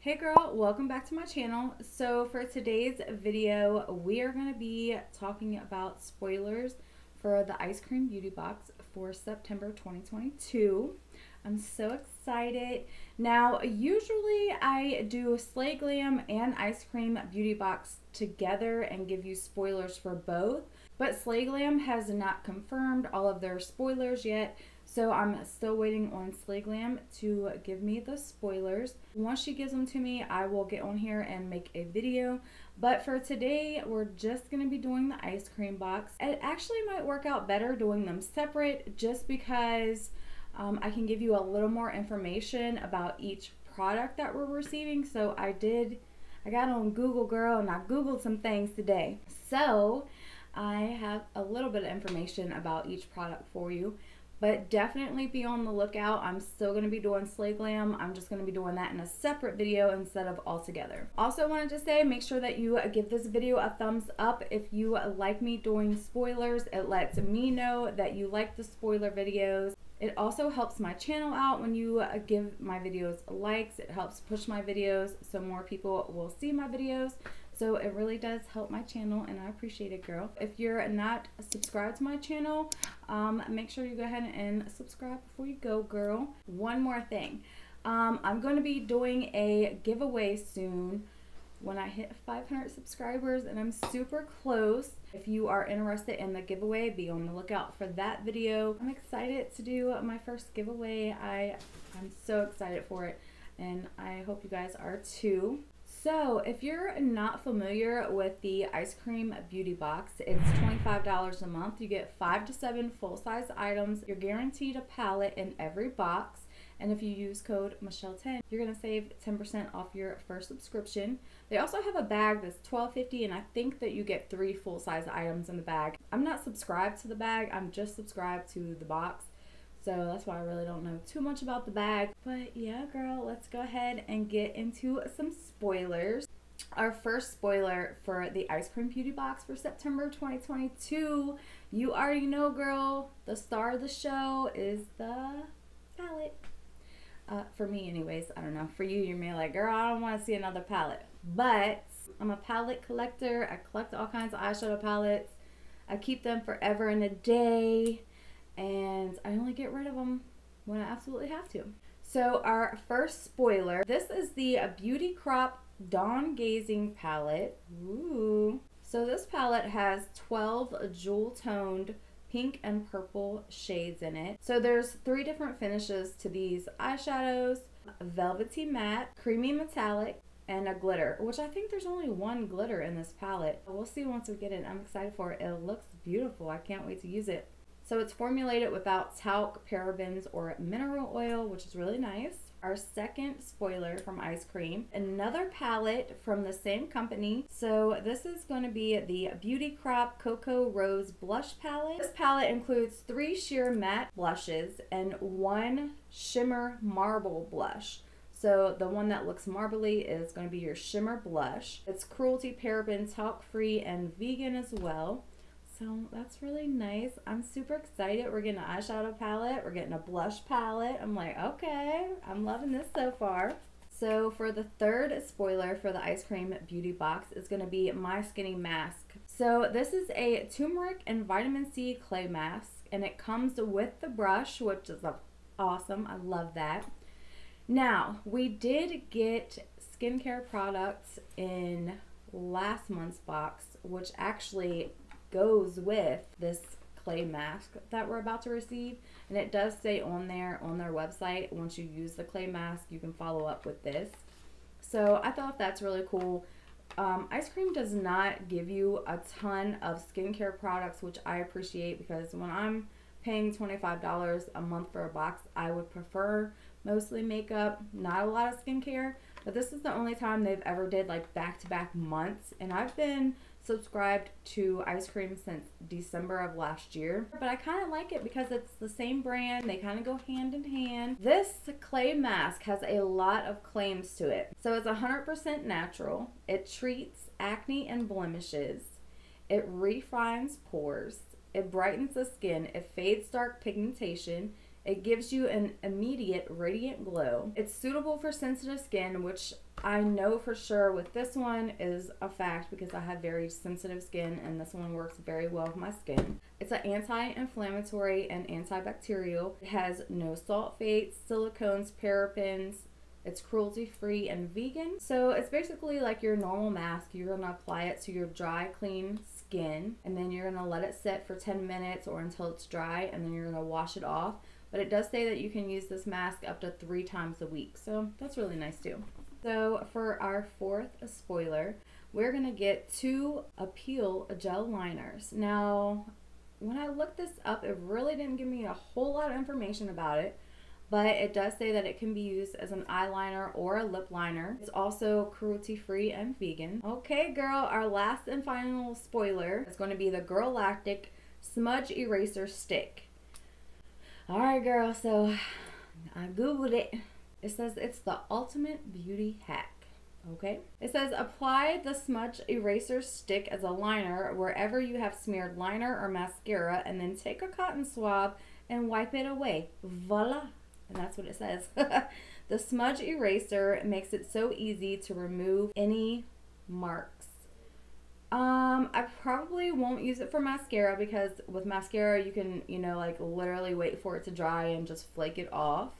Hey girl, welcome back to my channel. So for today's video, we are going to be talking about spoilers for the Ice Cream Beauty Box for September 2022. I'm so excited. Now, usually I do Slay Glam and Ice Cream Beauty Box together and give you spoilers for both, but Slay Glam has not confirmed all of their spoilers yet. So I'm still waiting on Slay Glam to give me the spoilers. Once she gives them to me, I will get on here and make a video. But for today, we're just going to be doing the ice cream box. It actually might work out better doing them separate just because I can give you a little more information about each product that we're receiving. So I got on Google, girl, and I Googled some things today. So I have a little bit of information about each product for you. But definitely be on the lookout. I'm still going to be doing Slay Glam. I'm just going to be doing that in a separate video instead of all together. Also wanted to say, make sure that you give this video a thumbs up if you like me doing spoilers. It lets me know that you like the spoiler videos. It also helps my channel out when you give my videos likes. It helps push my videos so more people will see my videos. So it really does help my channel and I appreciate it, girl. If you're not subscribed to my channel, make sure you go ahead and subscribe before you go, girl. One more thing. I'm going to be doing a giveaway soon when I hit 500 subscribers and I'm super close. If you are interested in the giveaway, be on the lookout for that video. I'm excited to do my first giveaway. I'm so excited for it and I hope you guys are too. So if you're not familiar with the Ice Cream Beauty Box, it's $25 a month. You get 5 to 7 full-size items. You're guaranteed a palette in every box. And if you use code Michelle10, you're going to save 10% off your first subscription. They also have a bag that's $12.50 and I think that you get 3 full-size items in the bag. I'm not subscribed to the bag. I'm just subscribed to the box. So that's why I really don't know too much about the bag. But yeah, girl, let's go ahead and get into some spoilers. Our first spoiler for the Ice Cream Beauty Box for September 2022. You already know, girl, the star of the show is the palette. For me anyways, I don't know. For you, you may be like, girl, I don't want to see another palette. But I'm a palette collector. I collect all kinds of eyeshadow palettes. I keep them forever and a day. And I only get rid of them when I absolutely have to. So our first spoiler, this is the Beauty Crop Dawn Gazing palette. Ooh. So this palette has 12 jewel-toned pink and purple shades in it. So there's 3 different finishes to these eyeshadows: velvety matte, creamy metallic, and a glitter, which I think there's only 1 glitter in this palette. We'll see once we get it. I'm excited for it. It looks beautiful. I can't wait to use it. So it's formulated without talc, parabens, or mineral oil, which is really nice. Our second spoiler from Ice Cream, another palette from the same company. So this is going to be the Beauty Crop Cocoa Rose Blush Palette. This palette includes 3 sheer matte blushes and 1 shimmer marble blush. So the one that looks marbly is going to be your shimmer blush. It's cruelty, paraben, talc-free, and vegan as well. So that's really nice. I'm super excited. We're getting an eyeshadow palette. We're getting a blush palette. I'm like, okay, I'm loving this so far. So for the third spoiler for the Ice Cream Beauty Box is going to be My Skinny Mask. So this is a turmeric and vitamin C clay mask. And it comes with the brush, which is awesome. I love that. Now, we did get skincare products in last month's box, which actually goes with this clay mask that we're about to receive, and it does say on their website, once you use the clay mask you can follow up with this. So I thought that's really cool. Ice Cream does not give you a ton of skincare products, which I appreciate, because when I'm paying $25 a month for a box, I would prefer mostly makeup, not a lot of skincare. But this is the only time they've ever did like back-to-back months, and I've been subscribed to Ice Cream since December of last year. But I kind of like it because it's the same brand. They kind of go hand in hand. This clay mask has a lot of claims to it. So it's 100% natural. It treats acne and blemishes. It refines pores. It brightens the skin. It fades dark pigmentation. It gives you an immediate radiant glow. It's suitable for sensitive skin, which I know for sure with this one is a fact because I have very sensitive skin and this one works very well with my skin. It's an anti-inflammatory and antibacterial. It has no sulfates, silicones, parabens. It's cruelty-free and vegan. So it's basically like your normal mask. You're gonna apply it to your dry, clean skin, and then you're gonna let it sit for 10 minutes or until it's dry, and then you're gonna wash it off. But it does say that you can use this mask up to 3 times a week. So that's really nice too. So for our fourth spoiler, we're gonna get 2 Appeal gel liners. Now, when I looked this up, it really didn't give me a whole lot of information about it, but it does say that it can be used as an eyeliner or a lip liner. It's also cruelty-free and vegan. Okay, girl, our last and final spoiler is going to be the Girlactic Smudge Eraser Stick. All right, girl, so I Googled it. It says it's the ultimate beauty hack, okay? It says apply the smudge eraser stick as a liner wherever you have smeared liner or mascara, and then take a cotton swab and wipe it away. Voila! And that's what it says. The smudge eraser makes it so easy to remove any marks. I probably won't use it for mascara because with mascara you can, you know, like literally wait for it to dry and just flake it off.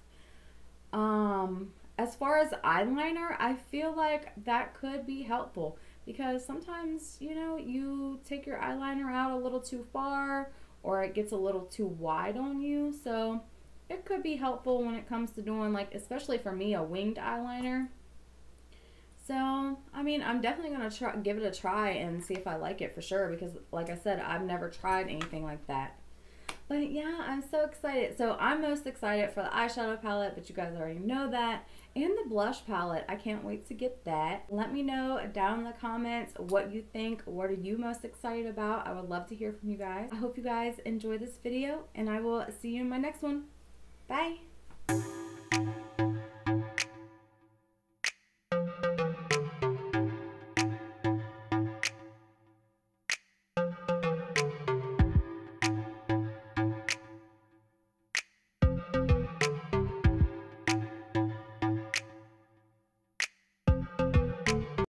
As far as eyeliner, I feel like that could be helpful because sometimes, you know, you take your eyeliner out a little too far or it gets a little too wide on you. So it could be helpful when it comes to doing, like, especially for me, a winged eyeliner. So, I mean, I'm definitely going to give it a try and see if I like it for sure because, like I said, I've never tried anything like that. But yeah, I'm so excited. So I'm most excited for the eyeshadow palette, but you guys already know that. And the blush palette. I can't wait to get that. Let me know down in the comments what you think. What are you most excited about? I would love to hear from you guys. I hope you guys enjoy this video, and I will see you in my next one. Bye.